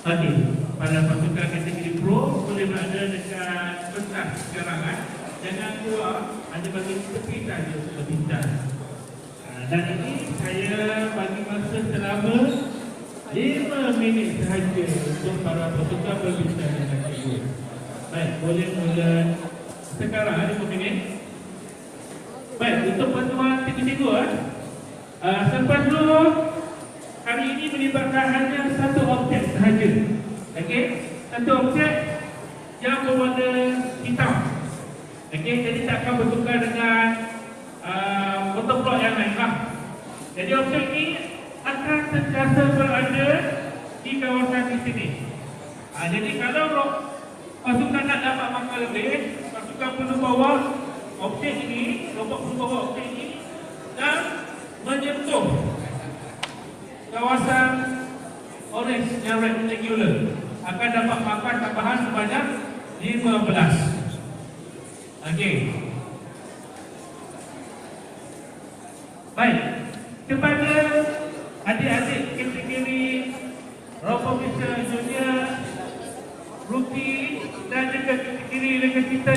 Okey, pada pasukan kategori pro boleh berada dekat pentas sekarang kan. Jangan keluar, hanya bagi tepi saja untuk berbincang. Dan ini saya bagi masa selama 5 minit sahaja untuk para pasukan berbincang dengan cikgu. Baik, boleh mula sekarang 5 minit. Baik, untuk bantuan cikgu-cikgu selepas dulu hari ini melibatkan hanya satu objek sahaja. Okey, satu objek yang berwarna hitam. Okey, jadi tak akan bertukar dengan motor yang lain lah. Jadi objek ini akan sentiasa berada di kawasan di sini. Jadi kalau pasukan nak dapat mangkal lebih, pasukan perlu bawa objek ini, robot perlu bawa objek ini dan menyentuh kawasan orange yang rectangular, akan dapat makan tambahan sebanyak 15. Okey. Baik, kepada adik-adik kategori robot Malaysia Junior, rookie dan juga kategori kita